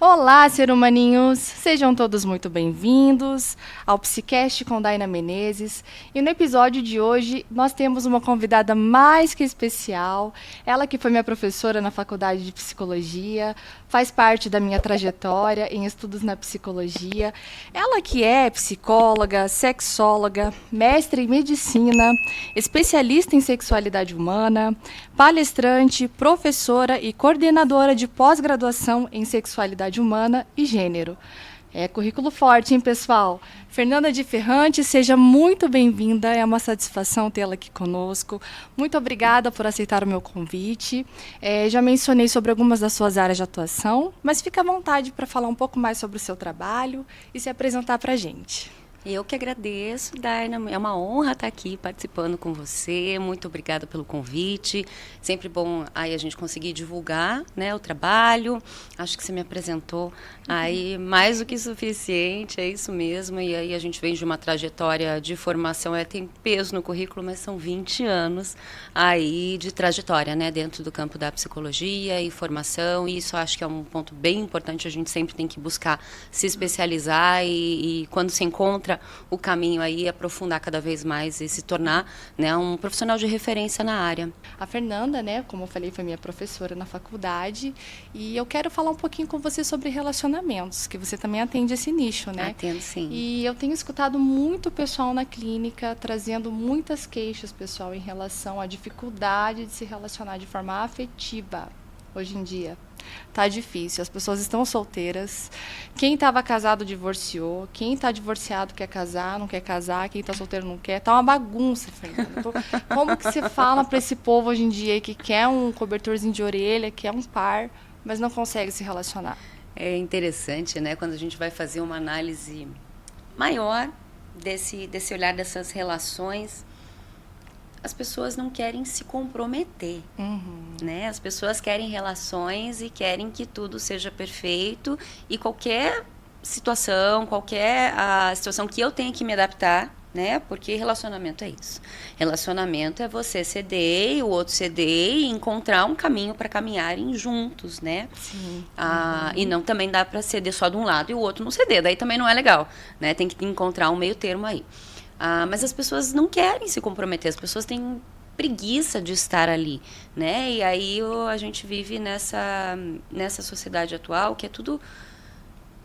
Olá, ser humaninhos! Sejam todos muito bem-vindos ao Psicast com Daina Menezes. E no episódio de hoje nós temos uma convidada mais que especial. Ela que foi minha professora na faculdade de psicologia, faz parte da minha trajetória em estudos na psicologia. Ela que é psicóloga, sexóloga, mestre em medicina, especialista em sexualidade humana, palestrante, professora e coordenadora de pós-graduação em sexualidade humana e gênero. É currículo forte, hein, pessoal? Fernanda de Ferrante, seja muito bem-vinda. É uma satisfação tê-la aqui conosco. Muito obrigada por aceitar o meu convite. Já mencionei sobre algumas das suas áreas de atuação, mas fica à vontade para falar um pouco mais sobre o seu trabalho e se apresentar para a gente. Eu que agradeço, Daina. É uma honra estar aqui participando com você. Muito obrigada pelo convite. Sempre bom aí a gente conseguir divulgar, né, o trabalho. Acho que você me apresentou aí mais do que suficiente, é isso mesmo. E aí a gente vem de uma trajetória de formação, tem peso no currículo, mas são 20 anos aí de trajetória, né, dentro do campo da psicologia e formação. E isso acho que é um ponto bem importante. A gente sempre tem que buscar se especializar e quando se encontra o caminho aí, aprofundar cada vez mais e se tornar, né, um profissional de referência na área. A Fernanda, né, como eu falei, foi minha professora na faculdade e eu quero falar um pouquinho com você sobre relacionamentos, que você também atende esse nicho, né? Atendo, sim. E eu tenho escutado muito pessoal na clínica trazendo muitas queixas, pessoal, em relação à dificuldade de se relacionar de forma afetiva hoje em dia. Tá difícil, as pessoas estão solteiras. Quem estava casado divorciou. Quem está divorciado quer casar, não quer casar. Quem está solteiro não quer. Tá uma bagunça, Fernanda. Como que você fala para esse povo hoje em dia que quer um cobertorzinho de orelha, quer um par, mas não consegue se relacionar? É interessante, né, quando a gente vai fazer uma análise maior desse olhar dessas relações. As pessoas não querem se comprometer, né? As pessoas querem relações e querem que tudo seja perfeito e qualquer situação, a situação que eu tenha que me adaptar, né? Porque relacionamento é isso. Relacionamento é você ceder e o outro ceder e encontrar um caminho para caminharem juntos, né? Sim. E não também dá para ceder só de um lado e o outro não ceder, daí também não é legal, né? Tem que encontrar um meio termo aí. Mas as pessoas não querem se comprometer, as pessoas têm preguiça de estar ali, né? E aí a gente vive nessa sociedade atual que é tudo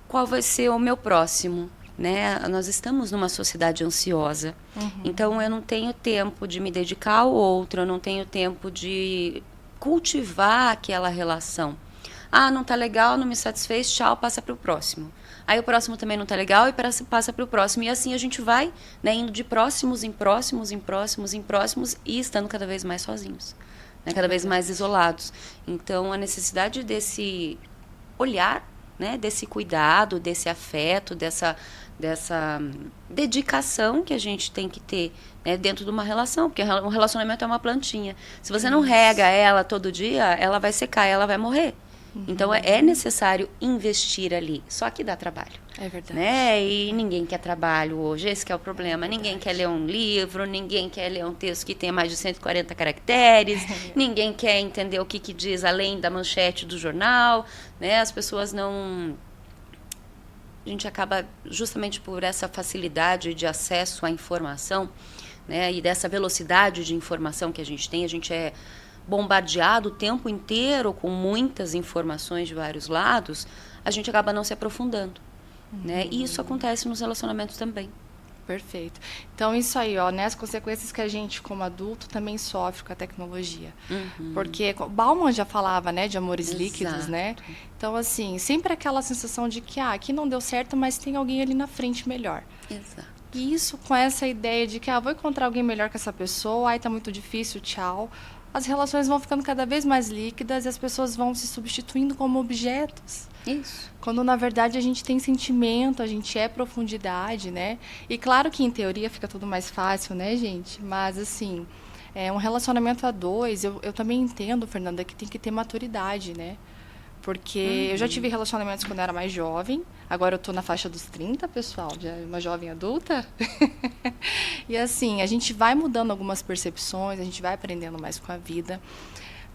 qual vai ser o meu próximo, né? Nós estamos numa sociedade ansiosa, então eu não tenho tempo de me dedicar ao outro, eu não tenho tempo de cultivar aquela relação. Não tá legal, não me satisfez, tchau, passa para o próximo. Aí o próximo também não tá legal e passa para o próximo. E assim a gente vai, né, indo de próximos em próximos, em próximos, em próximos e estando cada vez mais sozinhos, né, cada vez mais isolados. Então a necessidade desse olhar, né, desse cuidado, desse afeto, dessa dedicação que a gente tem que ter, né, dentro de uma relação, porque um relacionamento é uma plantinha. Se você não rega ela todo dia, ela vai secar, ela vai morrer. Então, é necessário investir ali. Só que dá trabalho. É verdade. Né? E ninguém quer trabalho hoje. Esse que é o problema. Ninguém quer ler um livro, ninguém quer ler um texto que tenha mais de 140 caracteres, ninguém quer entender o que diz além da manchete do jornal. Né? As pessoas não... A gente acaba, justamente por essa facilidade de acesso à informação, né? E dessa velocidade de informação que a gente é bombardeado o tempo inteiro com muitas informações de vários lados, a gente acaba não se aprofundando, né? E isso acontece nos relacionamentos também. Perfeito. Então, isso aí, ó, né, as consequências que a gente, como adulto, também sofre com a tecnologia. Porque Bauman já falava, né, de amores líquidos, né? Então, assim, sempre aquela sensação de que, aqui não deu certo, mas tem alguém ali na frente melhor. Exato. E isso com essa ideia de que, vou encontrar alguém melhor que essa pessoa, tá muito difícil, tchau. As relações vão ficando cada vez mais líquidas e as pessoas vão se substituindo como objetos. Isso. Quando, na verdade, a gente tem sentimento, a gente é profundidade, né? E claro que, em teoria, fica tudo mais fácil, né, gente? Mas, assim, um relacionamento a dois, eu também entendo, Fernanda, que tem que ter maturidade, né? Porque eu já tive relacionamentos quando eu era mais jovem. Agora eu tô na faixa dos 30, pessoal, já uma jovem adulta. E assim, a gente vai mudando algumas percepções, a gente vai aprendendo mais com a vida.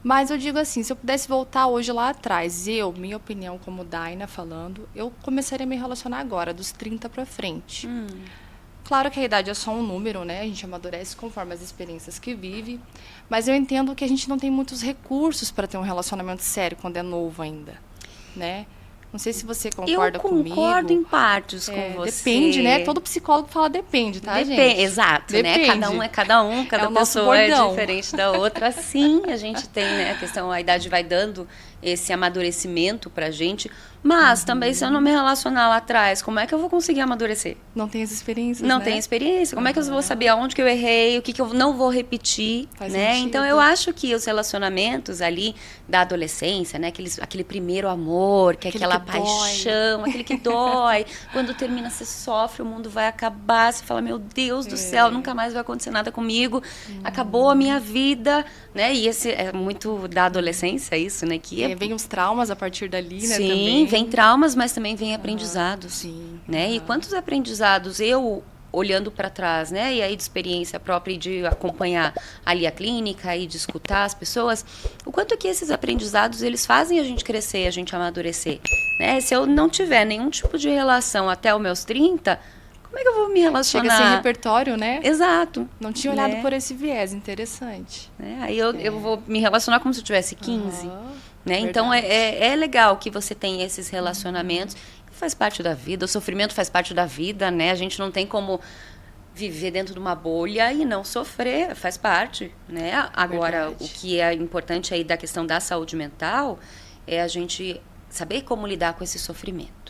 Mas eu digo assim, se eu pudesse voltar hoje lá atrás, minha opinião como Daina falando, eu começaria a me relacionar agora, dos 30 pra frente. Claro que a idade é só um número, né? A gente amadurece conforme as experiências que vive. Mas eu entendo que a gente não tem muitos recursos para ter um relacionamento sério quando é novo ainda, né? Não sei se você concorda comigo. Eu concordo em partes com você. Depende, né? Todo psicólogo fala depende, tá, gente? Exato, depende. Né? Cada um é cada um, cada pessoa é diferente da outra. Sim, a gente tem, né? A questão, a idade vai dando esse amadurecimento pra gente. Mas também, se eu não me relacionar lá atrás, como é que eu vou conseguir amadurecer? Não tem as experiências, Não né? tem experiência. Como é que eu vou saber aonde que eu errei, o que eu não vou repetir, né? Então, eu acho que os relacionamentos ali da adolescência, né? Aquele primeiro amor, que é aquela paixão, aquele que dói. Quando termina, você sofre, o mundo vai acabar. Você fala, meu Deus do céu, nunca mais vai acontecer nada comigo. Acabou a minha vida, né? E esse é muito da adolescência, isso, né? Que vem os traumas a partir dali, né? Sim, também. Vem traumas, mas também vem aprendizados. Sim. Né? E quantos aprendizados eu, olhando para trás, né? E aí de experiência própria e de acompanhar ali a clínica e de escutar as pessoas, o quanto que esses aprendizados, eles fazem a gente crescer, a gente amadurecer. Né? Se eu não tiver nenhum tipo de relação até os meus 30... Como é que eu vou me relacionar? Chega sem repertório, né? Exato. Não tinha olhado por esse viés, interessante. Aí eu vou me relacionar como se eu tivesse 15. Né? Então, é legal que você tenha esses relacionamentos. Faz parte da vida, o sofrimento faz parte da vida, né? A gente não tem como viver dentro de uma bolha e não sofrer, faz parte, né? Agora, o que é importante aí da questão da saúde mental é a gente saber como lidar com esse sofrimento.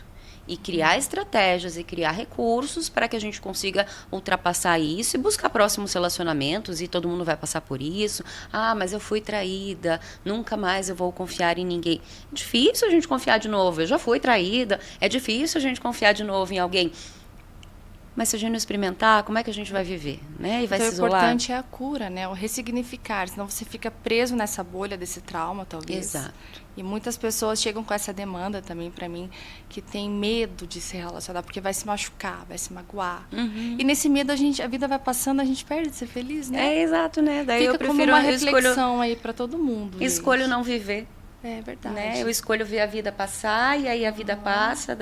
E criar estratégias e criar recursos para que a gente consiga ultrapassar isso e buscar próximos relacionamentos, e todo mundo vai passar por isso. Ah, mas eu fui traída, nunca mais eu vou confiar em ninguém. É difícil a gente confiar de novo, eu já fui traída, é difícil a gente confiar de novo em alguém. Mas se a gente não experimentar, como é que a gente vai viver? Né? E vai se isolar. O importante é a cura, né? O ressignificar, senão você fica preso nessa bolha desse trauma, talvez. Exato. E muitas pessoas chegam com essa demanda também para mim, que tem medo de se relacionar, porque vai se machucar, vai se magoar. E nesse medo a vida vai passando, a gente perde de ser feliz, né? Exato, né? Daí fica eu prefiro como uma reflexão aí para todo mundo. Escolho não viver. É verdade. Né? Eu escolho ver a vida passar, e aí a vida passa,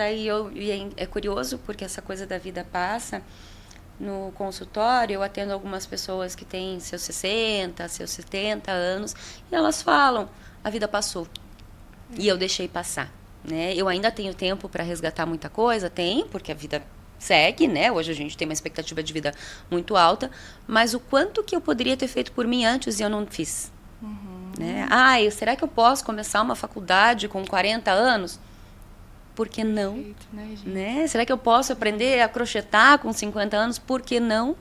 é curioso, porque essa coisa da vida passa. No consultório, eu atendo algumas pessoas que têm seus 60, seus 70 anos, e elas falam, a vida passou, e eu deixei passar. Né? Eu ainda tenho tempo para resgatar muita coisa? Tem, porque a vida segue, né? Hoje a gente tem uma expectativa de vida muito alta, mas o quanto que eu poderia ter feito por mim antes e eu não fiz? Né? Será que eu posso começar uma faculdade com 40 anos? Por que não? Perfeito, né? Será que eu posso aprender a crochetar com 50 anos? Por que não?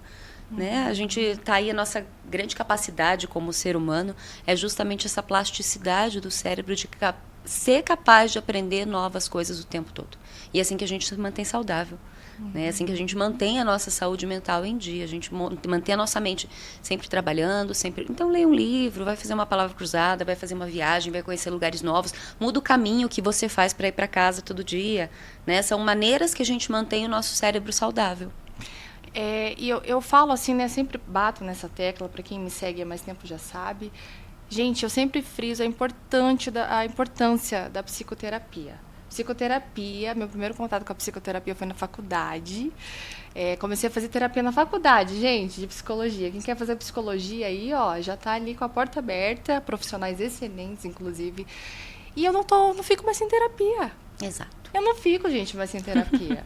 Né? A gente está aí, a nossa grande capacidade como ser humano é justamente essa plasticidade do cérebro de ser capaz de aprender novas coisas o tempo todo. E é assim que a gente se mantém saudável. É assim que a gente mantém a nossa saúde mental em dia, a gente mantém a nossa mente sempre trabalhando, sempre. Então, leia um livro, vai fazer uma palavra cruzada, vai fazer uma viagem, vai conhecer lugares novos, muda o caminho que você faz para ir para casa todo dia. Né? São maneiras que a gente mantém o nosso cérebro saudável. E eu falo assim, né? Sempre bato nessa tecla, para quem me segue há mais tempo já sabe. Gente, eu sempre friso a importância da psicoterapia. Psicoterapia, meu primeiro contato com a psicoterapia foi na faculdade. Comecei a fazer terapia na faculdade, gente, de psicologia. Quem quer fazer psicologia aí, ó, já está ali com a porta aberta, profissionais excelentes, inclusive. E eu não fico mais sem terapia. Exato. Eu não fico, gente, mais sem terapia.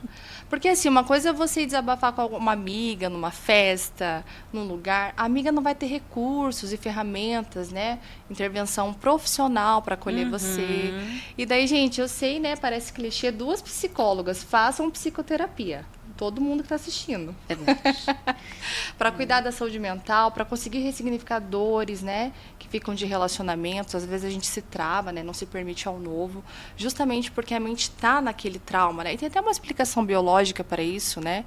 Porque, assim, uma coisa é você ir desabafar com uma amiga, numa festa, num lugar. A amiga não vai ter recursos e ferramentas, né? Intervenção profissional para acolher você. E daí, gente, eu sei, né? Parece clichê, 2 psicólogas façam psicoterapia. Todo mundo que está assistindo. É verdade. Para cuidar da saúde mental, para conseguir ressignificar dores, né? Que ficam de relacionamentos. Às vezes a gente se trava, né? Não se permite ao novo. Justamente porque a mente está naquele trauma, né? E tem até uma explicação biológica para isso, né?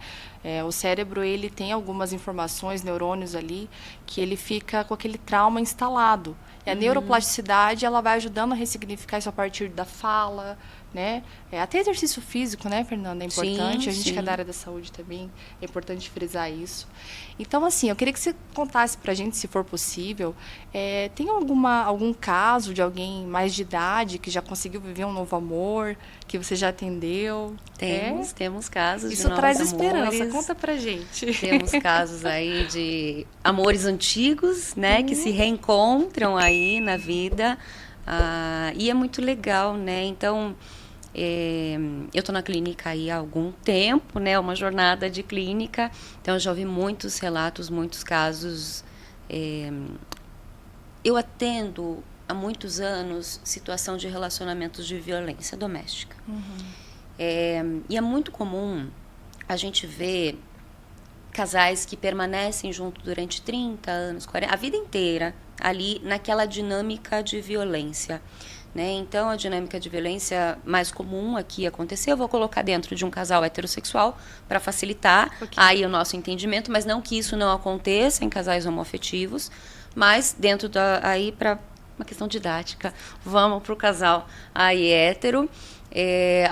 O cérebro, ele tem algumas informações, neurônios ali, que ele fica com aquele trauma instalado. E a neuroplasticidade, ela vai ajudando a ressignificar isso a partir da fala, né? Até exercício físico, né, Fernanda? É importante. Sim, A gente sim. que é da área da saúde também, é importante frisar isso. Então, assim, eu queria que você contasse pra gente, se for possível, tem algum caso de alguém mais de idade que já conseguiu viver um novo amor, que você já atendeu? Temos casos de Isso novos traz amores. esperança. Conta pra gente. Temos casos aí de amores antigos, né, que se reencontram aí na vida. E é muito legal, né? Então, eu estou na clínica aí há algum tempo, né? Uma jornada de clínica. Então, eu já ouvi muitos relatos, muitos casos. Eu atendo há muitos anos situação de relacionamentos de violência doméstica. E é muito comum a gente ver casais que permanecem juntos durante 30 anos, 40, a vida inteira, ali naquela dinâmica de violência. Né? Então, a dinâmica de violência mais comum aqui acontecer, eu vou colocar dentro de um casal heterossexual para facilitar aí o nosso entendimento, mas não que isso não aconteça em casais homoafetivos, mas dentro aí para uma questão didática, vamos para o casal aí hétero,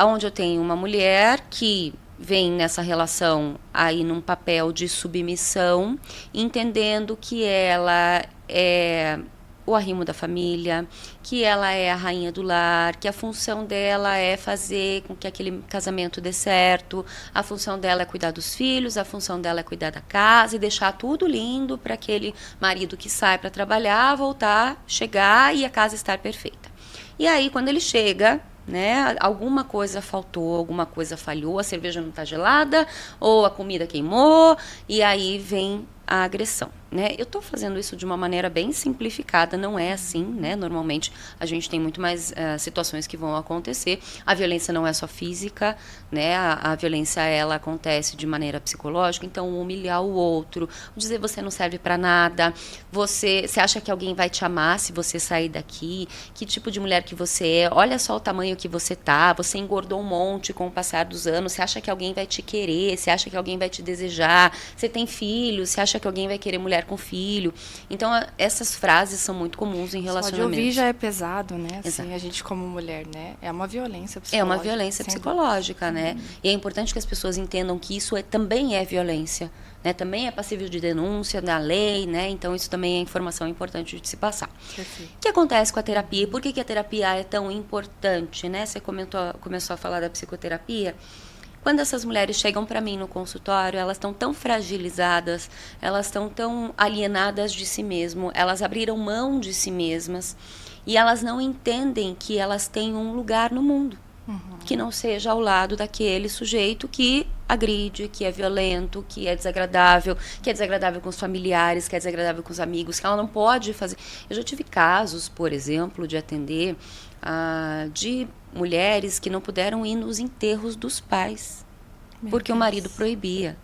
onde eu tenho uma mulher que vem nessa relação aí num papel de submissão, entendendo que ela é o arrimo da família, que ela é a rainha do lar, que a função dela é fazer com que aquele casamento dê certo, a função dela é cuidar dos filhos, a função dela é cuidar da casa e deixar tudo lindo para aquele marido que sai para trabalhar, voltar, chegar e a casa estar perfeita. E aí, quando ele chega, né, alguma coisa faltou, alguma coisa falhou, a cerveja não está gelada, ou a comida queimou, e aí vem a agressão. Né? Eu estou fazendo isso de uma maneira bem simplificada, não é assim, né? Normalmente a gente tem muito mais situações que vão acontecer. A violência não é só física, né? A violência ela acontece de maneira psicológica, então humilhar o outro, dizer você não serve para nada, você acha que alguém vai te amar se você sair daqui, que tipo de mulher que você é, olha só o tamanho que você tá, você engordou um monte com o passar dos anos, você acha que alguém vai te querer, você acha que alguém vai te desejar, você tem filhos, você acha que alguém vai querer mulher com filho. Então, essas frases são muito comuns em relacionamentos. Só de ouvir já é pesado, né? Assim, Exato. a gente como mulher, né? É uma violência psicológica. É uma violência psicológica, né? E é importante que as pessoas entendam que isso também é violência, né? Também é passível de denúncia da lei, né? Então, isso também é informação importante de se passar. Perfeito. O que acontece com a terapia? E por que a terapia é tão importante, né? Você começou a falar da psicoterapia. Quando essas mulheres chegam para mim no consultório, elas estão tão fragilizadas, elas estão tão alienadas de si mesmas, elas abriram mão de si mesmas e elas não entendem que elas têm um lugar no mundo, que não seja ao lado daquele sujeito que agride, que é violento, que é desagradável com os familiares, que é desagradável com os amigos, que ela não pode fazer. Eu já tive casos, por exemplo, de atender de mulheres que não puderam ir nos enterros dos pais, porque o marido proibia.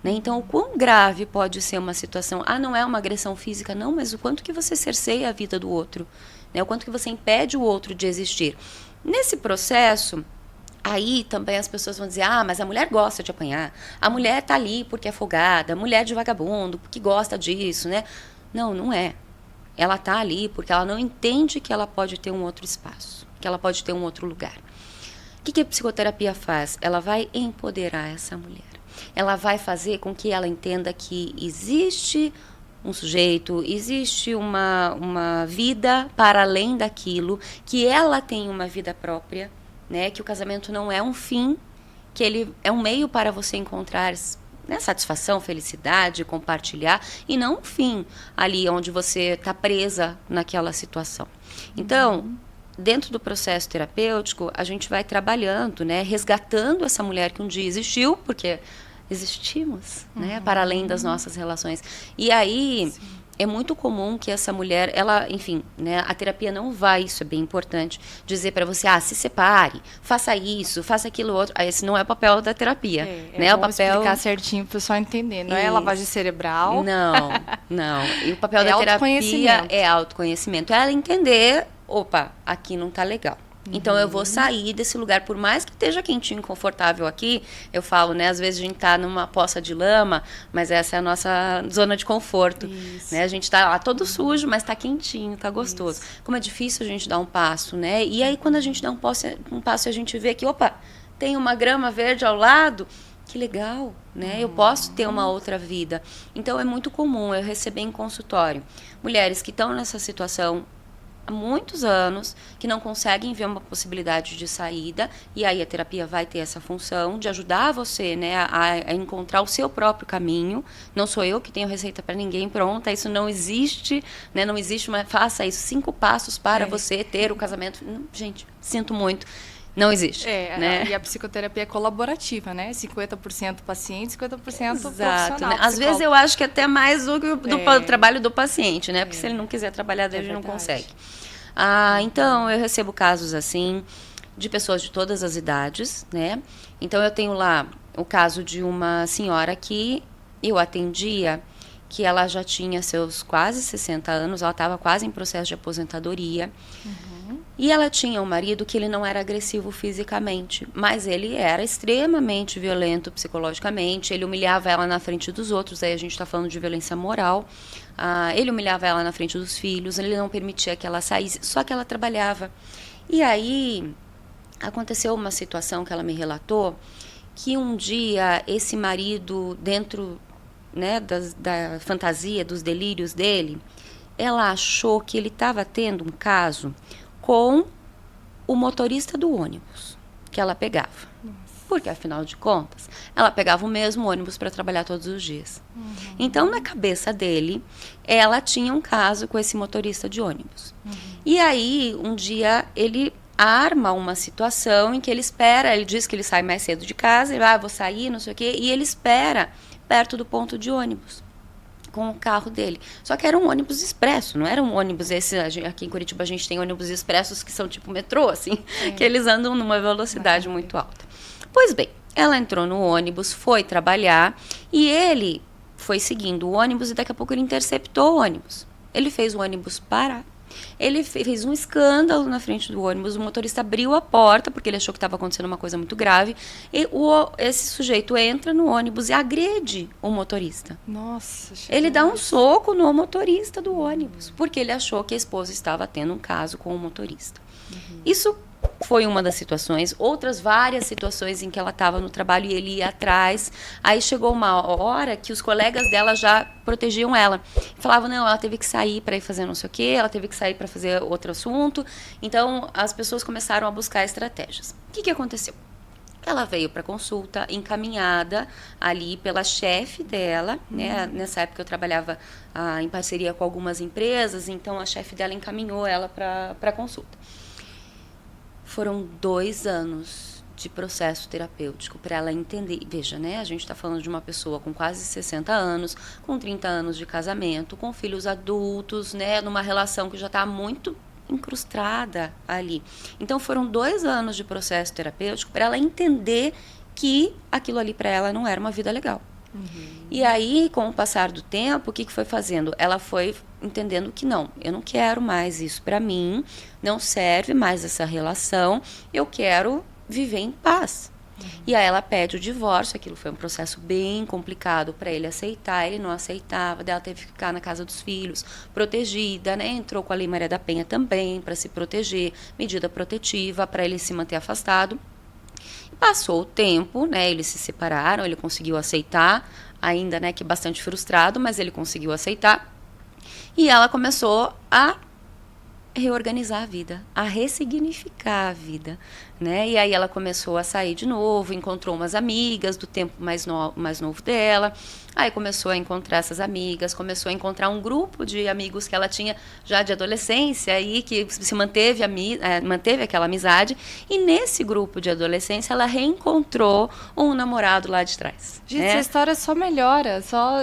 Né? Então, o quão grave pode ser uma situação? Não é uma agressão física, não, mas o quanto que você cerceia a vida do outro, né? O quanto que você impede o outro de existir. Nesse processo, aí também as pessoas vão dizer, mas a mulher gosta de apanhar, a mulher tá ali porque é folgada, a mulher de vagabundo, porque gosta disso, né? Não, não é. Ela tá ali porque ela não entende que ela pode ter um outro espaço, que ela pode ter um outro lugar. O que a psicoterapia faz? Ela vai empoderar essa mulher. Ela vai fazer com que ela entenda que existe um sujeito, existe uma vida para além daquilo, que ela tem uma vida própria, né? Que o casamento não é um fim, que ele é um meio para você encontrar, né, satisfação, felicidade, compartilhar, e não um fim ali onde você está presa naquela situação. Então, dentro do processo terapêutico, a gente vai trabalhando, né, resgatando essa mulher que um dia existiu, porque existimos, né, para além das nossas relações. E aí, é muito comum que essa mulher, ela, enfim, né, a terapia não vai, isso é bem importante, dizer para você, se separe, faça isso, faça aquilo outro. Esse não é o papel da terapia. É bom explicar certinho para o pessoal entender. Não é lavagem cerebral. Não, não. E o papel da terapia é autoconhecimento. É ela entender, opa, aqui não está legal. Então, eu vou sair desse lugar, por mais que esteja quentinho e confortável aqui, eu falo, né, às vezes a gente tá numa poça de lama, mas essa é a nossa zona de conforto, né, a gente tá lá todo sujo, mas tá quentinho, tá gostoso. Como é difícil a gente dar um passo, né, e aí quando a gente dá um passo e a gente vê que, opa, tem uma grama verde ao lado, que legal, né, eu posso ter uma outra vida. Então, é muito comum eu receber em consultório mulheres que estão nessa situação há muitos anos, que não conseguem ver uma possibilidade de saída, e aí a terapia vai ter essa função de ajudar você, né, a encontrar o seu próprio caminho. Não sou eu que tenho receita para ninguém pronta, isso não existe, né, não existe uma, faça isso, 5 passos para você ter o casamento. Não, gente, sinto muito. Não existe. Né? E a psicoterapia é colaborativa, né? 50% paciente, 50% Exato, profissional. né? Às vezes eu acho que até mais do trabalho do paciente, né? Porque se ele não quiser trabalhar dele, ele não consegue. Então, eu recebo casos assim, de pessoas de todas as idades, né? Então, eu tenho lá o caso de uma senhora que eu atendia, que ela já tinha seus quase 60 anos, ela estava quase em processo de aposentadoria. E ela tinha um marido que ele não era agressivo fisicamente, mas ele era extremamente violento psicologicamente, ele humilhava ela na frente dos outros, aí a gente está falando de violência moral, ele humilhava ela na frente dos filhos, ele não permitia que ela saísse, só que ela trabalhava. E aí aconteceu uma situação que ela me relatou, que um dia esse marido, dentro, né, da fantasia, dos delírios dele, ela achou que ele estava tendo um caso com o motorista do ônibus que ela pegava. Porque, afinal de contas, ela pegava o mesmo ônibus para trabalhar todos os dias. Então, na cabeça dele, ela tinha um caso com esse motorista de ônibus. E aí, um dia, ele arma uma situação em que ele espera, ele diz que ele sai mais cedo de casa, ele vou sair, não sei o quê, e ele espera perto do ponto de ônibus com o carro dele. Só que era um ônibus expresso, não era um ônibus esse, aqui em Curitiba a gente tem ônibus expressos que são tipo metrô, assim, que eles andam numa velocidade muito alta. Pois bem, ela entrou no ônibus, foi trabalhar e ele foi seguindo o ônibus e daqui a pouco ele interceptou o ônibus. Ele fez o ônibus parar. Ele fez um escândalo na frente do ônibus, o motorista abriu a porta, porque ele achou que estava acontecendo uma coisa muito grave, e esse sujeito entra no ônibus e agrede o motorista. Nossa, ele dá um soco no motorista do ônibus, porque ele achou que a esposa estava tendo um caso com o motorista. Isso foi uma das situações, outras várias situações em que ela estava no trabalho e ele ia atrás. Aí chegou uma hora que os colegas dela já protegiam ela. Falavam, não, ela teve que sair para ir fazer não sei o quê, ela teve que sair para fazer outro assunto. Então, as pessoas começaram a buscar estratégias. O que aconteceu? Ela veio para consulta encaminhada ali pela chefe dela, né? Nessa época eu trabalhava em parceria com algumas empresas, então a chefe dela encaminhou ela para consulta. Foram 2 anos de processo terapêutico para ela entender. Veja, né? A gente está falando de uma pessoa com quase 60 anos, com 30 anos de casamento, com filhos adultos, né? Numa relação que já está muito incrustada ali. Então, foram 2 anos de processo terapêutico para ela entender que aquilo ali para ela não era uma vida legal. E aí, com o passar do tempo, o que foi fazendo? Ela foi entendendo que não, eu não quero mais isso para mim, não serve mais essa relação, eu quero viver em paz. E aí ela pede o divórcio, aquilo foi um processo bem complicado para ele aceitar, ele não aceitava, daí ela teve que ficar na casa dos filhos, protegida, né? Entrou com a Lei Maria da Penha também para se proteger, medida protetiva para ele se manter afastado. Passou o tempo, né? Eles se separaram, ele conseguiu aceitar, ainda, né, que bastante frustrado, mas ele conseguiu aceitar. E ela começou a reorganizar a vida, a ressignificar a vida, né? E aí ela começou a sair de novo, encontrou umas amigas do tempo mais novo dela, aí começou a encontrar essas amigas, começou a encontrar um grupo de amigos que ela tinha já de adolescência aí que se manteve aquela amizade, e nesse grupo de adolescência ela reencontrou um namorado lá de trás. Gente, essa história só melhora, só...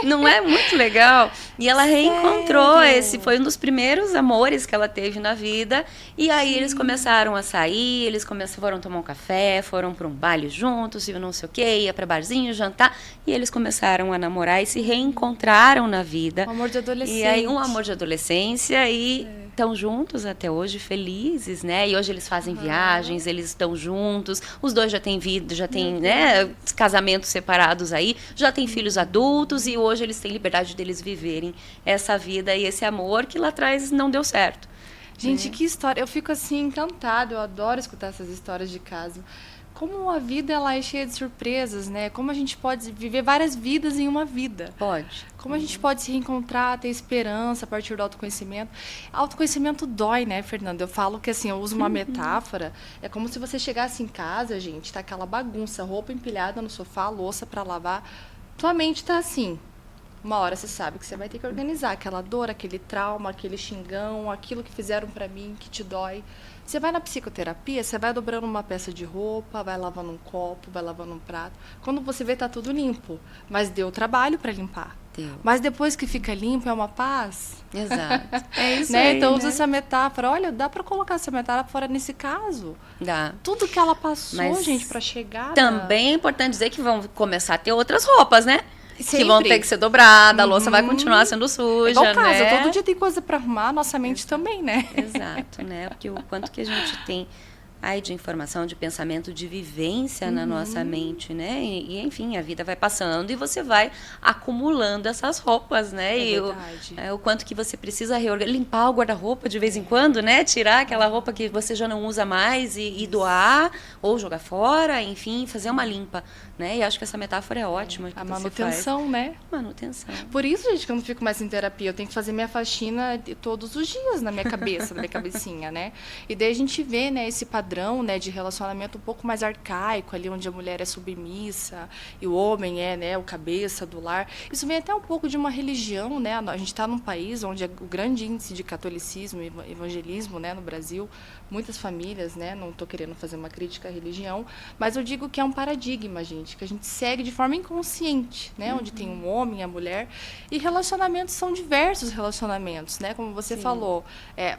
Não é muito legal? E ela reencontrou, esse foi um dos primeiros amores que ela teve na vida, e aí eles começaram a sair, eles foram tomar um café, foram para um baile juntos, e não sei o quê, ia para barzinho, jantar, e eles começaram a namorar e se reencontraram na vida. Um amor de adolescente. E aí um amor de adolescência e estão juntos até hoje, felizes, né? E hoje eles fazem viagens, eles estão juntos, os dois já têm vida, já têm, né, casamentos separados aí, já têm filhos adultos e hoje eles têm liberdade deles viverem essa vida e esse amor que lá atrás não deu certo. Gente, que história. Eu fico assim encantada, eu adoro escutar essas histórias de caso. Como a vida ela é cheia de surpresas, né? Como a gente pode viver várias vidas em uma vida. Pode. Como a gente pode se reencontrar, ter esperança a partir do autoconhecimento. Autoconhecimento dói, né, Fernanda? Eu falo que, assim, eu uso uma metáfora. É como se você chegasse em casa, gente, tá aquela bagunça, roupa empilhada no sofá, louça para lavar. Tua mente tá assim. Uma hora você sabe que você vai ter que organizar aquela dor, aquele trauma, aquele xingão, aquilo que fizeram para mim, que te dói. Você vai na psicoterapia, você vai dobrando uma peça de roupa, vai lavando um copo, vai lavando um prato. Quando você vê, tá tudo limpo. Mas deu trabalho para limpar. Deu. Mas depois que fica limpo, é uma paz. Exato. É isso Né? aí, Então, né? usa essa metáfora. Olha, dá para colocar essa metáfora fora nesse caso. Dá. Tudo que ela passou, Mas gente, para chegar... Também é importante dizer que vão começar a ter outras roupas, né? Sempre. Que vão ter que ser dobradas, a louça vai continuar sendo suja, Igual casa, né? todo dia tem coisa para arrumar, nossa mente também, né? Exato, né? Porque o quanto que a gente tem aí de informação, de pensamento, de vivência na nossa mente, né? Enfim, a vida vai passando e você vai acumulando essas roupas, né? É e verdade. o quanto que você precisa limpar o guarda-roupa de vez em quando, né? Tirar aquela roupa que você já não usa mais e doar ou jogar fora, enfim, fazer uma limpa, né? E acho que essa metáfora é ótima. Que A você manutenção, faz. né? Manutenção. Por isso, gente, que eu não fico mais em terapia. Eu tenho que fazer minha faxina todos os dias na minha cabeça, na minha cabecinha, né? E daí a gente vê, né, esse padrão, né, de relacionamento um pouco mais arcaico, ali onde a mulher é submissa e o homem é, né, o cabeça do lar. Isso vem até um pouco de uma religião, né? A gente está num país onde o grande índice de catolicismo e evangelismo, né, no Brasil, muitas famílias, né? Não estou querendo fazer uma crítica à religião, mas eu digo que é um paradigma, gente, que a gente segue de forma inconsciente, né? Onde tem um homem, a mulher, e relacionamentos são diversos relacionamentos, né? Como você falou,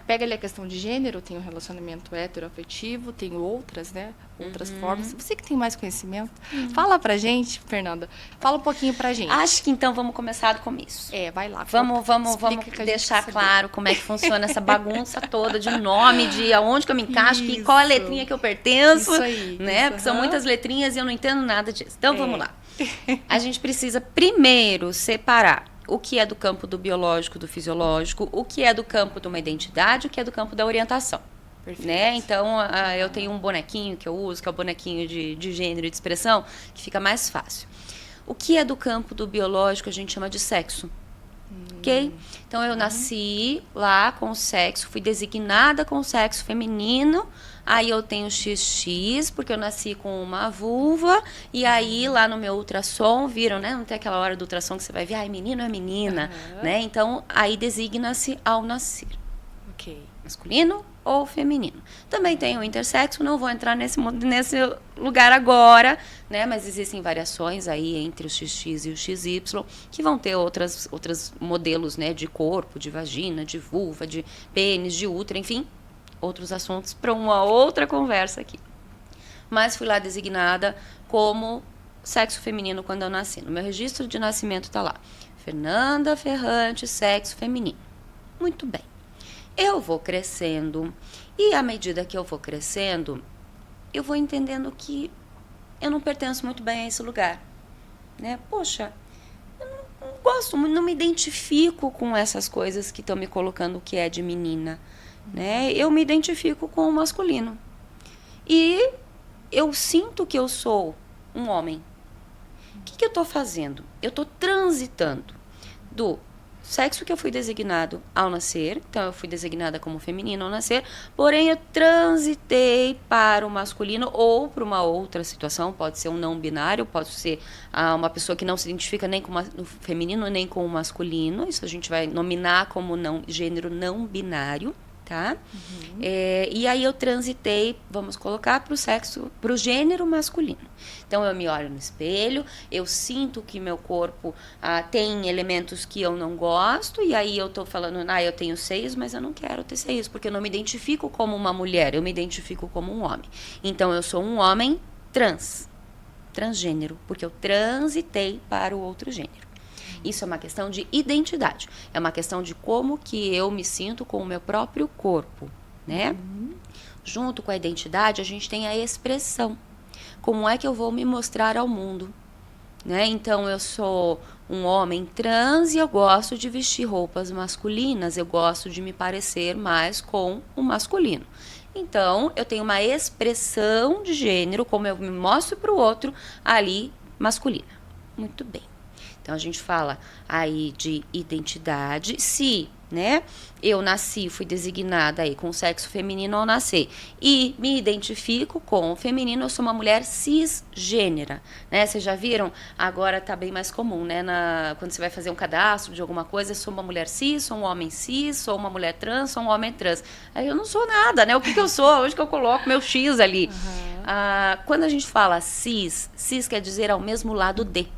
pega ali a questão de gênero, tem um relacionamento heteroafetivo, tem outras, né? Outras formas. Você que tem mais conhecimento, fala pra gente, Fernanda. Fala um pouquinho pra gente. Acho que então vamos começar do começo. Vai lá. Vamos explica que a gente deixar quer claro como é que funciona essa bagunça toda de nome, de aonde que eu me encaixo, Isso. qual a letrinha que eu pertenço, Isso aí, né? isso, Porque são aham. muitas letrinhas e eu não entendo nada disso. Então vamos lá. A gente precisa primeiro separar o que é do campo do biológico, do fisiológico, o que é do campo de uma identidade, o que é do campo da orientação. Perfeito. Né? Então, eu tenho um bonequinho que eu uso, que é o bonequinho de gênero e de expressão, que fica mais fácil. O que é do campo do biológico a gente chama de sexo. Ok? Então, eu nasci lá com o sexo, fui designada com o sexo feminino, aí eu tenho XX, porque eu nasci com uma vulva, e aí lá no meu ultrassom, viram, né? Não tem aquela hora do ultrassom que você vai ver, ai, menino é menina, né? Então, aí designa-se ao nascer. Ok. Masculino ou feminino. Também tem o intersexo, não vou entrar nesse lugar agora, né? Mas existem variações aí entre o XX e o XY, que vão ter outros modelos, né? De corpo, de vagina, de vulva, de pênis, de útero, enfim, outros assuntos para uma outra conversa aqui. Mas fui lá designada como sexo feminino quando eu nasci. No meu registro de nascimento está lá, Fernanda Ferrante, sexo feminino. Muito bem. Eu vou crescendo e à medida que eu vou crescendo, eu vou entendendo que eu não pertenço muito bem a esse lugar, né? Poxa, eu não gosto, não me identifico com essas coisas que estão me colocando o que é de menina, né? Eu me identifico com o masculino e eu sinto que eu sou um homem. O que eu estou fazendo? Eu estou transitando do sexo que eu fui designado ao nascer, então eu fui designada como feminino ao nascer, porém eu transitei para o masculino ou para uma outra situação, pode ser um não binário, pode ser uma pessoa que não se identifica nem com o feminino nem com o masculino, isso a gente vai nominar como gênero não binário, tá? E aí eu transitei, vamos colocar, para o gênero masculino. Então eu me olho no espelho, eu sinto que meu corpo tem elementos que eu não gosto, e aí eu tô falando, eu tenho seios, mas eu não quero ter seios, porque eu não me identifico como uma mulher, eu me identifico como um homem. Então eu sou um homem transgênero, porque eu transitei para o outro gênero. Isso é uma questão de identidade. É uma questão de como que eu me sinto com o meu próprio corpo, né? Junto com a identidade, a gente tem a expressão. Como é que eu vou me mostrar ao mundo? Né? Então, eu sou um homem trans e eu gosto de vestir roupas masculinas, eu gosto de me parecer mais com o masculino. Então, eu tenho uma expressão de gênero, como eu me mostro para o outro, ali, masculina. Muito bem. Então, a gente fala aí de identidade, se, né, eu nasci, fui designada aí com o sexo feminino ao nascer e me identifico com o feminino, eu sou uma mulher cisgênera, né? Vocês já viram? Agora tá bem mais comum, né? Quando você vai fazer um cadastro de alguma coisa, eu sou uma mulher cis, sou um homem cis, sou uma mulher trans, sou um homem trans. Aí eu não sou nada, né? O que eu sou? Onde que eu coloco meu X ali? Quando a gente fala cis quer dizer ao mesmo lado de.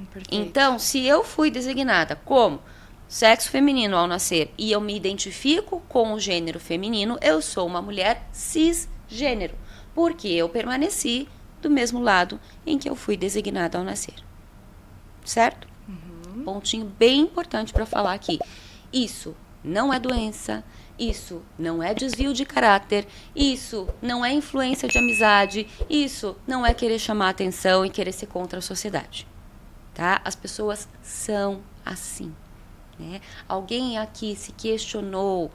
Perfeito. Então, se eu fui designada como sexo feminino ao nascer e eu me identifico com o gênero feminino, eu sou uma mulher cisgênero, porque eu permaneci do mesmo lado em que eu fui designada ao nascer. Certo? Pontinho bem importante para falar aqui. Isso não é doença, isso não é desvio de caráter, isso não é influência de amizade, isso não é querer chamar atenção e querer ser contra a sociedade. Tá? As pessoas são assim. Né? Alguém aqui se questionou,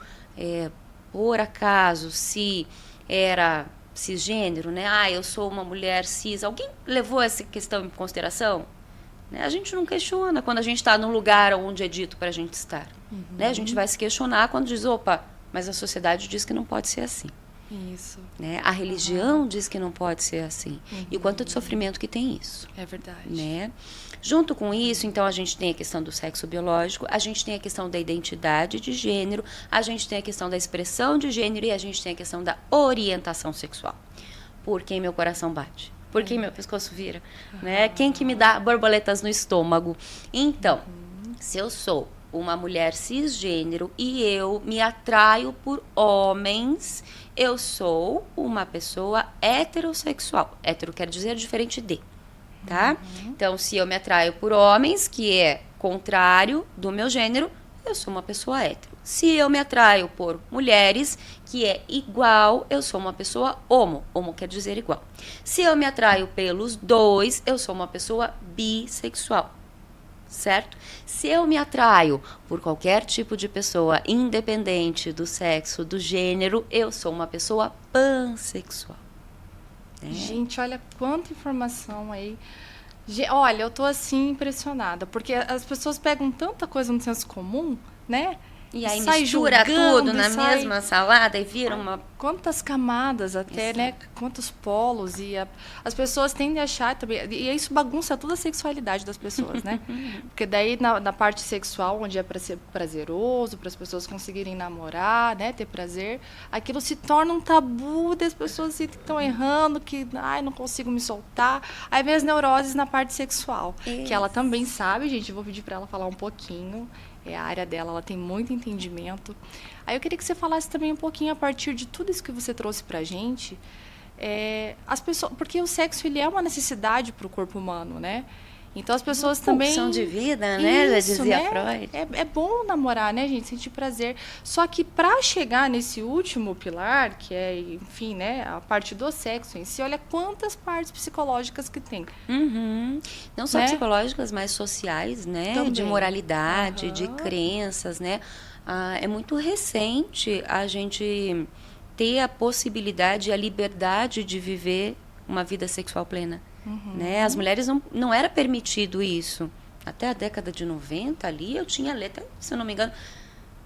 por acaso, se era cisgênero, né? Eu sou uma mulher cis. Alguém levou essa questão em consideração? Né? A gente não questiona quando a gente está num lugar onde é dito para a gente estar. Né? A gente vai se questionar quando diz, opa, mas a sociedade diz que não pode ser assim. Isso. Né? A religião diz que não pode ser assim. E o quanto de sofrimento que tem isso. É verdade. Né? Junto com isso, então, a gente tem a questão do sexo biológico, a gente tem a questão da identidade de gênero, a gente tem a questão da expressão de gênero e a gente tem a questão da orientação sexual. Por quem meu coração bate? Por quem meu pescoço vira? Né? Quem que me dá borboletas no estômago? Então, se eu sou uma mulher cisgênero e eu me atraio por homens, eu sou uma pessoa heterossexual. Hétero quer dizer diferente de. Tá? Então, se eu me atraio por homens, que é contrário do meu gênero, eu sou uma pessoa hétero. Se eu me atraio por mulheres, que é igual, eu sou uma pessoa homo. Homo quer dizer igual. Se eu me atraio pelos dois, eu sou uma pessoa bissexual. Certo? Se eu me atraio por qualquer tipo de pessoa, independente do sexo, do gênero, eu sou uma pessoa pansexual. Gente, olha quanta informação aí. Olha, eu tô assim impressionada, porque as pessoas pegam tanta coisa no senso comum, né? E aí sai mistura tudo na sai... mesma salada e vira uma... Quantas camadas até, Exato. né? Quantos polos. E as pessoas tendem a achar também... E isso bagunça toda a sexualidade das pessoas, né? Porque daí na parte sexual, onde é para ser prazeroso, para as pessoas conseguirem namorar, né? Ter prazer, aquilo se torna um tabu das pessoas que estão errando, que não consigo me soltar. Aí vem as neuroses na parte sexual, que ela também sabe, gente. Eu vou pedir para ela falar um pouquinho. É a área dela, ela tem muito entendimento. Aí eu queria que você falasse também um pouquinho a partir de tudo isso que você trouxe pra gente. As pessoas, porque o sexo ele é uma necessidade para o corpo humano, né? Então as pessoas também... Pulsão de vida, né? Já Isso, dizia né? Freud. É bom namorar, né, gente? Sentir prazer. Só que para chegar nesse último pilar, que é, enfim, né, a parte do sexo em si, olha quantas partes psicológicas que tem. Não só né? psicológicas, mas sociais, né? Também. De moralidade, de crenças, né? É muito recente a gente ter a possibilidade e a liberdade de viver uma vida sexual plena. Né? As mulheres não era permitido isso. Até a década de 90 ali, eu tinha letra, se eu não me engano,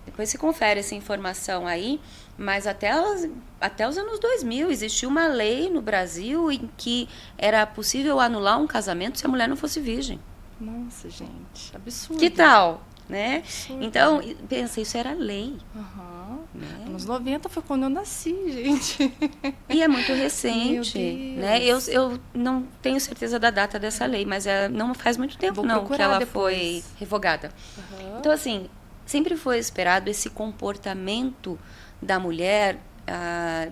depois se confere essa informação aí, mas até os anos 2000 existia uma lei no Brasil em que era possível anular um casamento se a mulher não fosse virgem. Nossa, gente, absurdo. Que tal? Né? Absurdo. Então, pensa, isso era lei. Né? Anos 90 foi quando eu nasci, gente. E é muito recente. Né? Eu não tenho certeza da data dessa lei, mas não faz muito tempo não que ela foi revogada. Então, assim, sempre foi esperado esse comportamento da mulher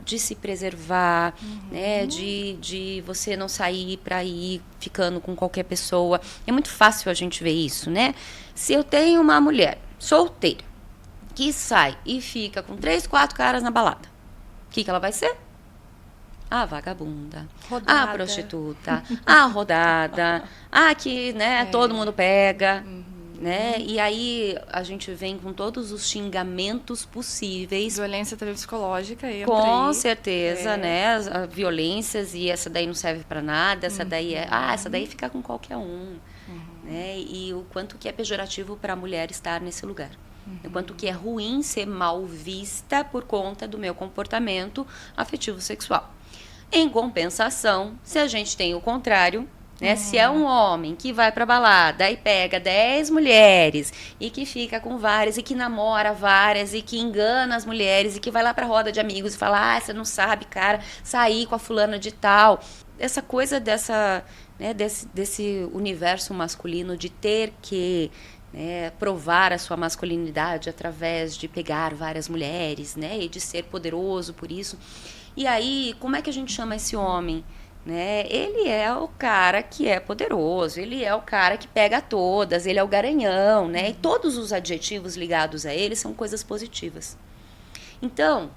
de se preservar, né? De você não sair para ir ficando com qualquer pessoa. É muito fácil a gente ver isso, né? Se eu tenho uma mulher solteira que sai e fica com 3, 4 caras na balada, o que ela vai ser? A vagabunda, Rodada. a prostituta, a rodada, a que, né, todo mundo pega, né? E aí a gente vem com todos os xingamentos possíveis. Violência também psicológica entra Com aí. certeza, né? As violências, e essa daí não serve para nada, essa daí essa daí fica com qualquer um, né? E o quanto que é pejorativo para a mulher estar nesse lugar. O quanto que é ruim ser mal vista por conta do meu comportamento afetivo sexual. Em compensação, se a gente tem o contrário, né? Se é um homem que vai pra balada e pega 10 mulheres e que fica com várias e que namora várias e que engana as mulheres e que vai lá pra roda de amigos e fala, você não sabe, cara, sair com a fulana de tal. Essa coisa né, desse universo masculino de ter que, né, provar a sua masculinidade através de pegar várias mulheres, né, e de ser poderoso por isso. E aí, como é que a gente chama esse homem? Né? Ele é o cara que é poderoso, ele é o cara que pega todas, ele é o garanhão, né? E todos os adjetivos ligados a ele são coisas positivas. Então,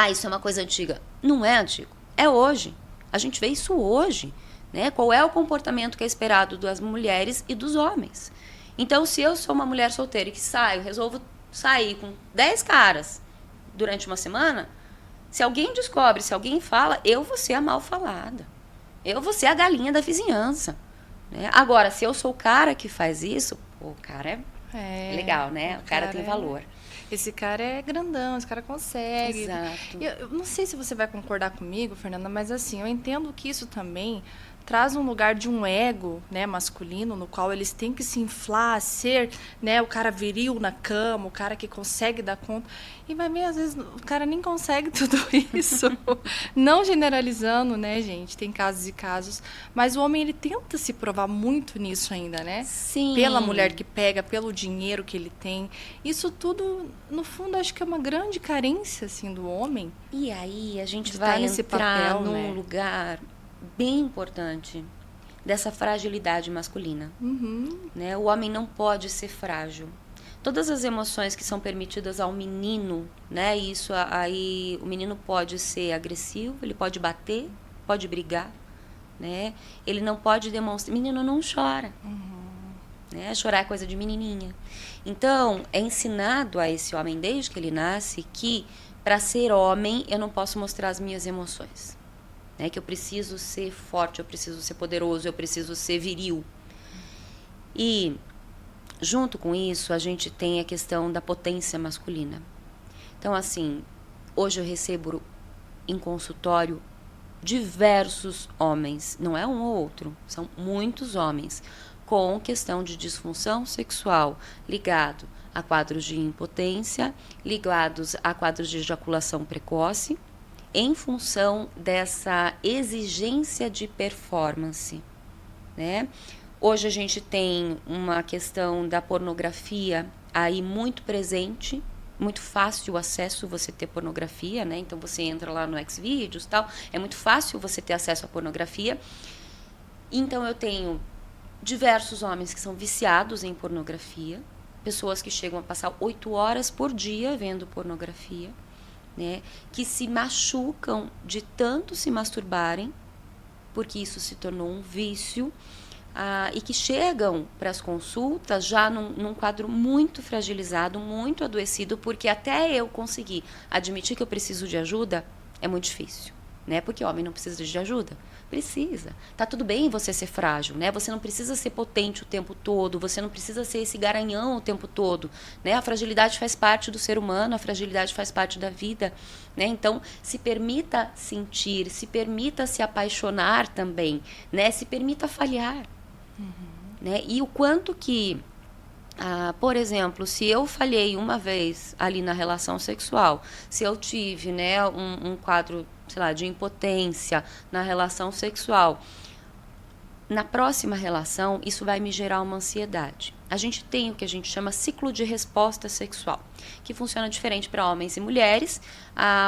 isso é uma coisa antiga. Não é antigo, é hoje. A gente vê isso hoje, né? Qual é o comportamento que é esperado das mulheres e dos homens? Então, se eu sou uma mulher solteira e que resolvo sair com 10 caras durante uma semana, se alguém descobre, se alguém fala, eu vou ser a mal falada. Eu vou ser a galinha da vizinhança. Né? Agora, se eu sou o cara que faz isso, o cara é legal, né? O cara tem valor. Esse cara é grandão, esse cara consegue. Exato. Eu não sei se você vai concordar comigo, Fernanda, mas assim, eu entendo que isso também traz um lugar de um ego, né, masculino, no qual eles têm que se inflar, ser, né, o cara viril na cama, o cara que consegue dar conta. E vai ver, às vezes, o cara nem consegue tudo isso. Não generalizando, né, gente? Tem casos e casos. Mas o homem, ele tenta se provar muito nisso ainda, né? Sim. Pela mulher que pega, pelo dinheiro que ele tem. Isso tudo, no fundo, acho que é uma grande carência, assim, do homem. E aí a gente Está vai nesse entrar papel, num né? lugar bem importante dessa fragilidade masculina. Né? O homem não pode ser frágil. Todas as emoções que são permitidas ao menino, né? Isso aí, o menino pode ser agressivo, ele pode bater, pode brigar, né? Ele não pode demonstrar. Menino não chora. Né? Chorar é coisa de menininha. Então, é ensinado a esse homem desde que ele nasce que para ser homem eu não posso mostrar as minhas emoções. Né? Que eu preciso ser forte, eu preciso ser poderoso, eu preciso ser viril. E junto com isso, a gente tem a questão da potência masculina. Então, assim, hoje eu recebo em consultório diversos homens, não é um ou outro, são muitos homens, com questão de disfunção sexual ligado a quadros de impotência, ligados a quadros de ejaculação precoce, em função dessa exigência de performance, né? Hoje a gente tem uma questão da pornografia aí muito presente, muito fácil o acesso você ter pornografia, né? Então você entra lá no Xvideos e tal, é muito fácil você ter acesso à pornografia. Então eu tenho diversos homens que são viciados em pornografia, pessoas que chegam a passar 8 horas por dia vendo pornografia, né, que se machucam de tanto se masturbarem, porque isso se tornou um vício, e que chegam para as consultas já num quadro muito fragilizado, muito adoecido, porque até eu conseguir admitir que eu preciso de ajuda é muito difícil, né? Porque o homem não precisa de ajuda. Precisa. Tá tudo bem você ser frágil, né? Você não precisa ser potente o tempo todo, você não precisa ser esse garanhão o tempo todo, né? A fragilidade faz parte do ser humano, a fragilidade faz parte da vida, né? Então, se permita sentir, se permita se apaixonar também, né? Se permita falhar, né? E o quanto que, por exemplo, se eu falhei uma vez ali na relação sexual, se eu tive, né, um quadro, sei lá, de impotência na relação sexual, na próxima relação, isso vai me gerar uma ansiedade. A gente tem o que a gente chama ciclo de resposta sexual, que funciona diferente para homens e mulheres.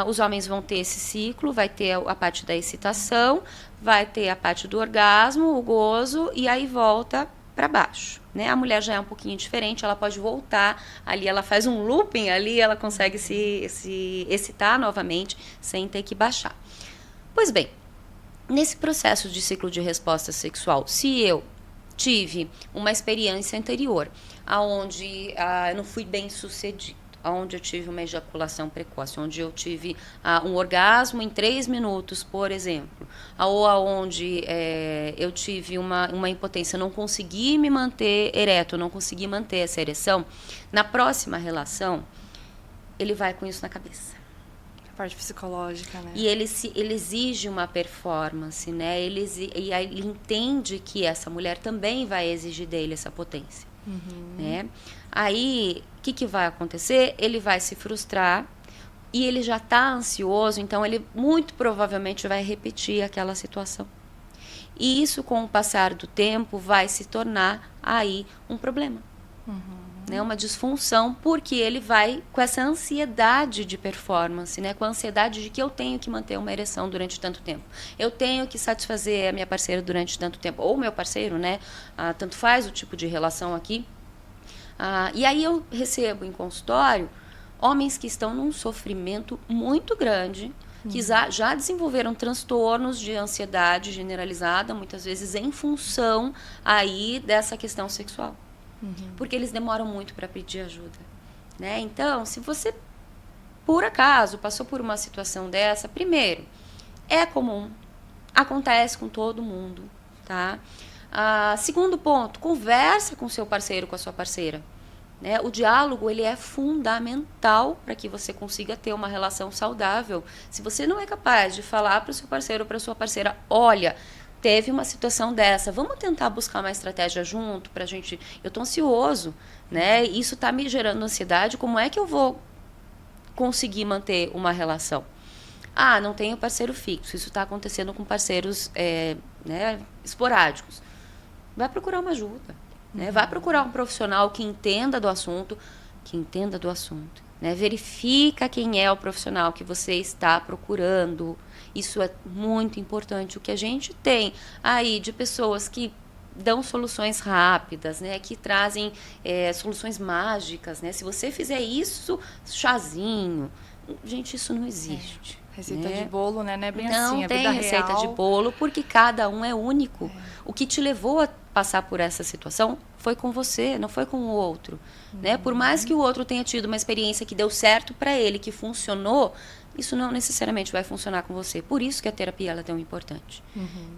Os homens vão ter esse ciclo, vai ter a parte da excitação, vai ter a parte do orgasmo, o gozo, e aí volta para baixo, né? A mulher já é um pouquinho diferente, ela pode voltar ali, ela faz um looping ali, ela consegue se excitar novamente sem ter que baixar. Pois bem, nesse processo de ciclo de resposta sexual, se eu tive uma experiência anterior, onde eu não fui bem sucedido, onde eu tive uma ejaculação precoce, onde eu tive um orgasmo em 3 minutos, por exemplo, ou onde eu tive uma impotência, não consegui me manter ereto, não consegui manter essa ereção, na próxima relação, ele vai com isso na cabeça. Parte psicológica, né? E ele exige uma performance, né? E aí ele entende que essa mulher também vai exigir dele essa potência, né? Aí, o que vai acontecer? Ele vai se frustrar e ele já está ansioso, então ele muito provavelmente vai repetir aquela situação. E isso, com o passar do tempo, vai se tornar aí um problema. Né, uma disfunção, porque ele vai com essa ansiedade de performance, né, com a ansiedade de que eu tenho que manter uma ereção durante tanto tempo, eu tenho que satisfazer a minha parceira durante tanto tempo, ou meu parceiro, né, tanto faz o tipo de relação aqui. E aí eu recebo em consultório homens que estão num sofrimento muito grande, que já desenvolveram transtornos de ansiedade generalizada, muitas vezes em função aí dessa questão sexual. Porque eles demoram muito para pedir ajuda, né? Então, se você, por acaso, passou por uma situação dessa, primeiro, é comum, acontece com todo mundo, tá? Segundo ponto, conversa com seu parceiro, com a sua parceira, né? O diálogo, ele é fundamental para que você consiga ter uma relação saudável. Se você não é capaz de falar para o seu parceiro ou para a sua parceira, olha, teve uma situação dessa, vamos tentar buscar uma estratégia junto pra gente, eu tô ansioso, né, isso tá me gerando ansiedade, como é que eu vou conseguir manter uma relação? Não tenho parceiro fixo, isso tá acontecendo com parceiros né, esporádicos, vai procurar uma ajuda, né, vai procurar um profissional que entenda do assunto, né, verifica quem é o profissional que você está procurando. Isso é muito importante. O que a gente tem aí de pessoas que dão soluções rápidas, né, que trazem soluções mágicas, né? Se você fizer isso, chazinho, gente, isso não existe. Receita de bolo, né? Não é bem não assim, a tem vida receita real... de bolo, porque cada um é único. O que te levou a passar por essa situação foi com você, não foi com o outro, né? Por mais que o outro tenha tido uma experiência que deu certo para ele, que funcionou, isso não necessariamente vai funcionar com você. Por isso que a terapia ela é tão importante,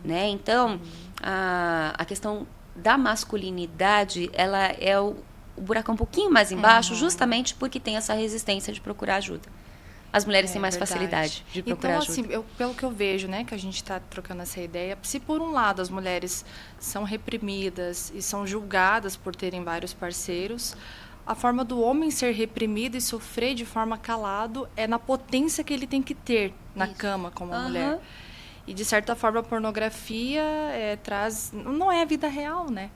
né? Então, a questão da masculinidade, ela é o buraco um pouquinho mais embaixo, justamente porque tem essa resistência de procurar ajuda. As mulheres têm mais facilidade de procurar ajuda. Então, assim, pelo que eu vejo, né, que a gente está trocando essa ideia, se por um lado as mulheres são reprimidas e são julgadas por terem vários parceiros, a forma do homem ser reprimido e sofrer de forma calado é na potência que ele tem que ter na cama como a mulher. E, de certa forma, a pornografia não é a vida real, né?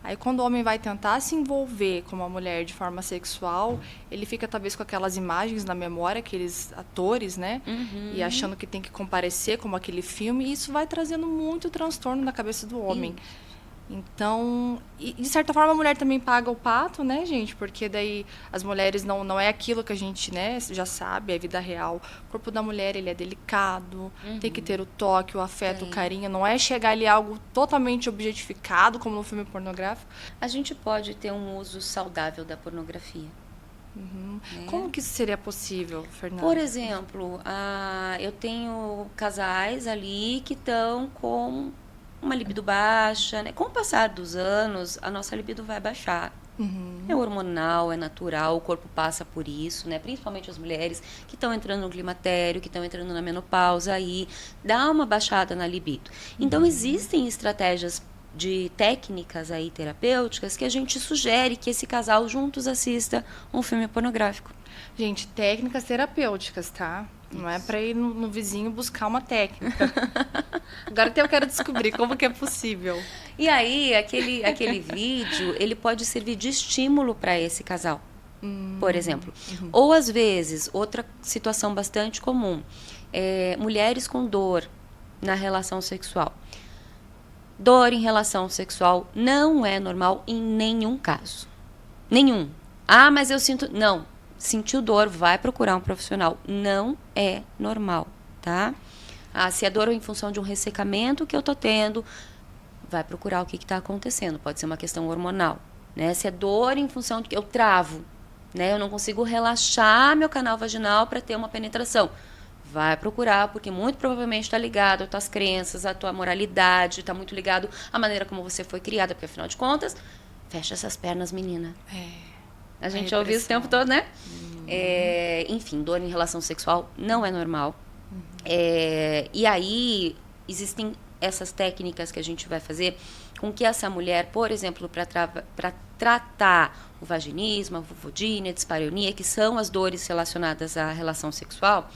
Aí, quando o homem vai tentar se envolver com uma mulher de forma sexual, ele fica, talvez, com aquelas imagens na memória, aqueles atores, né? E achando que tem que comparecer como aquele filme. E isso vai trazendo muito transtorno na cabeça do homem. Então, e de certa forma a mulher também paga o pato, né, gente? Porque daí as mulheres não é aquilo que a gente, né, já sabe, é vida real. O corpo da mulher, ele é delicado, tem que ter o toque, o afeto, o carinho. Não é chegar ali algo totalmente objetificado, como no filme pornográfico. A gente pode ter um uso saudável da pornografia. Né? Como que isso seria possível, Fernanda? Por exemplo, eu tenho casais ali que estão com uma libido baixa, né? Com o passar dos anos, a nossa libido vai baixar. É hormonal, é natural, o corpo passa por isso, né? Principalmente as mulheres que estão entrando no climatério, que estão entrando na menopausa, aí dá uma baixada na libido. Então, existem estratégias de técnicas aí terapêuticas que a gente sugere que esse casal juntos assista um filme pornográfico. Gente, técnicas terapêuticas, tá? Não é para ir no vizinho buscar uma técnica. Agora até eu quero descobrir como que é possível. E aí, aquele vídeo, ele pode servir de estímulo para esse casal, por exemplo. Ou, às vezes, outra situação bastante comum, mulheres com dor na relação sexual. Dor em relação sexual não é normal em nenhum caso. Nenhum. Ah, mas eu sinto... Não. Sentiu dor, vai procurar um profissional. Não é normal, tá? Ah, se é dor em função de um ressecamento que eu tô tendo, vai procurar o que está acontecendo. Pode ser uma questão hormonal, né? Se é dor em função de que eu travo, né? Eu não consigo relaxar meu canal vaginal para ter uma penetração. Vai procurar, porque muito provavelmente está ligado às tuas crenças, à tua moralidade, está muito ligado à maneira como você foi criada, porque afinal de contas, fecha essas pernas, menina. A gente ouve isso o tempo todo, né? Enfim, dor em relação sexual não é normal. E aí, existem essas técnicas que a gente vai fazer com que essa mulher, por exemplo, para tratar o vaginismo, a vulvodínia, a dispareunia, que são as dores relacionadas à relação sexual,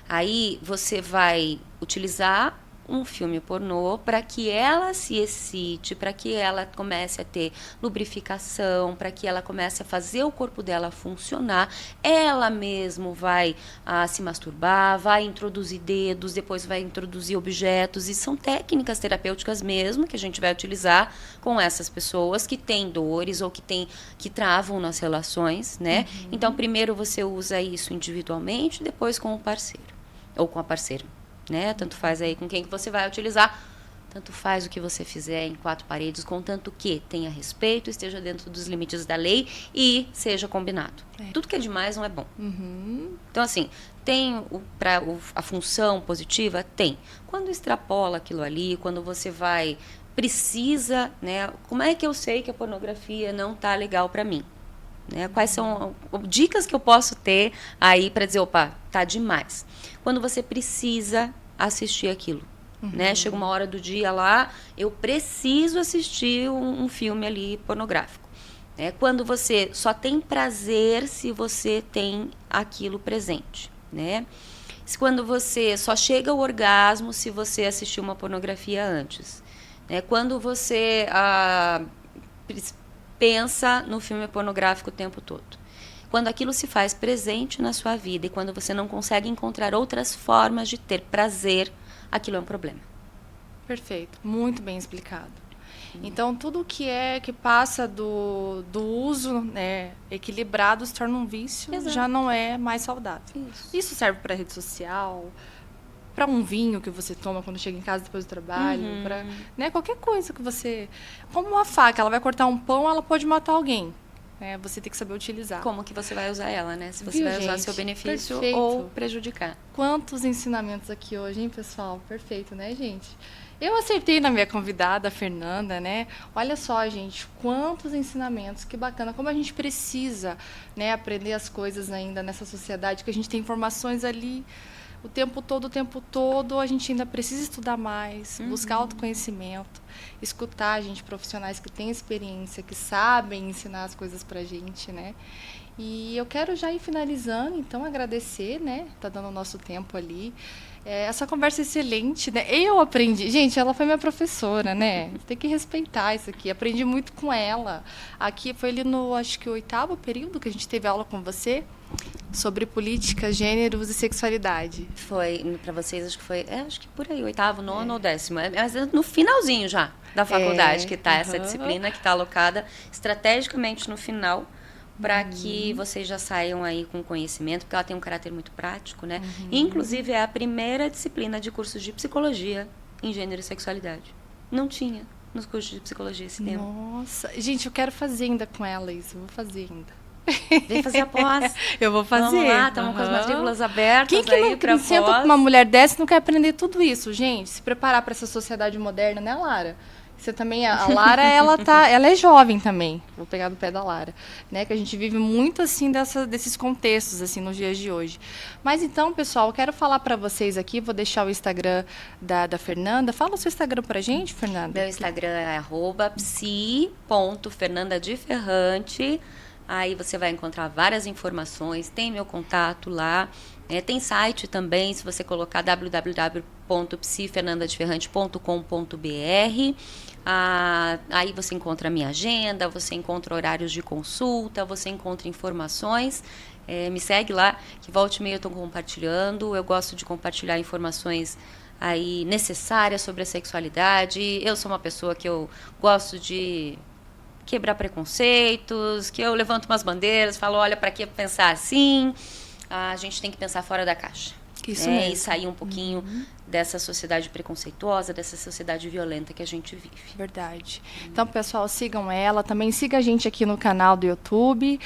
aí você vai utilizar um filme pornô para que ela se excite, para que ela comece a ter lubrificação, para que ela comece a fazer o corpo dela funcionar. Ela mesmo vai se masturbar, vai introduzir dedos, depois vai introduzir objetos. E são técnicas terapêuticas mesmo que a gente vai utilizar com essas pessoas que têm dores ou que travam nas relações, né? Então, primeiro você usa isso individualmente, depois com o parceiro ou com a parceira. Né? Tanto faz aí com quem que você vai utilizar, tanto faz o que você fizer em quatro paredes, contanto que tenha respeito, esteja dentro dos limites da lei e seja combinado. Tudo que é demais não é bom. Então, assim, tem a função positiva? Tem. Quando extrapola aquilo ali, quando você precisa, né? Como é que eu sei que a pornografia não tá legal para mim? Né? Quais são dicas que eu posso ter aí para dizer, opa, tá demais. Quando você precisa assistir aquilo, né? Chega uma hora do dia lá, eu preciso assistir um filme ali pornográfico. Né? Quando você só tem prazer se você tem aquilo presente, né? Quando você só chega ao orgasmo se você assistiu uma pornografia antes. Né? Quando você pensa no filme pornográfico o tempo todo. Quando aquilo se faz presente na sua vida e quando você não consegue encontrar outras formas de ter prazer, aquilo é um problema. Perfeito, muito bem explicado. Então, tudo que passa do uso, né, equilibrado se torna um vício. Exato. Já não é mais saudável. Isso serve para rede social, para um vinho que você toma quando chega em casa depois do trabalho, para, né, qualquer coisa que você... Como uma faca, ela vai cortar um pão, ela pode matar alguém. Você tem que saber utilizar. Como que você vai usar ela, né? Se você vai usar seu benefício ou prejudicar. Quantos ensinamentos aqui hoje, hein, pessoal? Perfeito, né, gente? Eu acertei na minha convidada, a Fernanda, né? Olha só, gente, quantos ensinamentos, que bacana. Como a gente precisa, né, aprender as coisas ainda nessa sociedade, que a gente tem informações ali o tempo todo, a gente ainda precisa estudar mais, buscar autoconhecimento, escutar, gente, profissionais que têm experiência, que sabem ensinar as coisas pra gente, né? E eu quero já ir finalizando, então, agradecer, né? Tá dando o nosso tempo ali. Essa conversa é excelente, né? Eu aprendi... Gente, ela foi minha professora, né? Tem que respeitar isso aqui. Aprendi muito com ela. Aqui foi ali no, acho que, 8º período que a gente teve aula com você sobre política, gêneros e sexualidade. Foi, para vocês, acho que foi... acho que por aí, 8º, 9º ou 10º. Mas no finalzinho já da faculdade que tá essa disciplina, que está alocada estrategicamente no final, para que vocês já saiam aí com conhecimento, porque ela tem um caráter muito prático, né? Inclusive, é a primeira disciplina de cursos de psicologia em gênero e sexualidade. Não tinha nos cursos de psicologia esse tema. Nossa, gente, eu quero fazer ainda com ela isso, eu vou fazer ainda. Vem fazer a pós. Eu vou fazer. Vamos lá, estamos com as matrículas abertas. Quem que aí não senta com uma mulher dessa e não quer aprender tudo isso, gente? Se preparar para essa sociedade moderna, né, Lara? Você também, a Lara, ela é jovem também. Vou pegar do pé da Lara, né? Que a gente vive muito assim desses contextos assim nos dias de hoje. Mas então, pessoal, eu quero falar para vocês aqui, vou deixar o Instagram da Fernanda. Fala o seu Instagram pra gente, Fernanda. Meu Instagram é @psi.fernandadiferrante. Aí você vai encontrar várias informações, tem meu contato lá. Tem site também, se você colocar www.psifernandadeferrante.com.br. Aí você encontra a minha agenda, você encontra horários de consulta, você encontra informações. Me segue lá, que volta e meia eu estou compartilhando. Eu gosto de compartilhar informações aí necessárias sobre a sexualidade. Eu sou uma pessoa que eu gosto de quebrar preconceitos, que eu levanto umas bandeiras, falo, olha, para que pensar assim? A gente tem que pensar fora da caixa. Isso mesmo. E sair um pouquinho dessa sociedade preconceituosa, dessa sociedade violenta que a gente vive. Verdade. Então, pessoal, sigam ela. Também siga a gente aqui no canal do YouTube,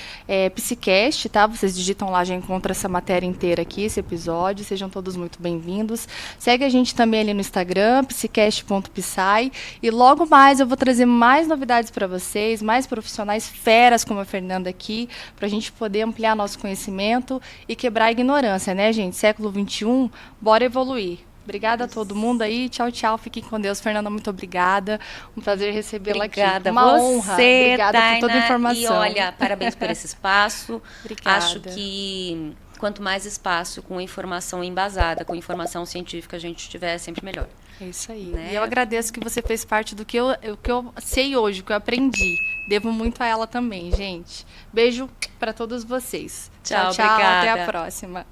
Psicast, tá? Vocês digitam lá, já encontra essa matéria inteira aqui, esse episódio. Sejam todos muito bem-vindos. Segue a gente também ali no Instagram, psicast.psy. E logo mais eu vou trazer mais novidades para vocês, mais profissionais feras como a Fernanda aqui, para a gente poder ampliar nosso conhecimento e quebrar a ignorância, né, gente? Século XXI, bora evoluir. Obrigada a todo mundo aí. Tchau, tchau. Fiquem com Deus. Fernanda, muito obrigada. Um prazer recebê-la aqui. Uma honra. Obrigada Taina, por toda a informação. E olha, parabéns por esse espaço. Obrigada. Acho que quanto mais espaço com informação embasada, com informação científica a gente tiver, é sempre melhor. É isso aí. Né? E eu agradeço que você fez parte do que eu sei hoje, o que eu aprendi. Devo muito a ela também, gente. Beijo para todos vocês. Tchau, tchau. obrigada. Até a próxima.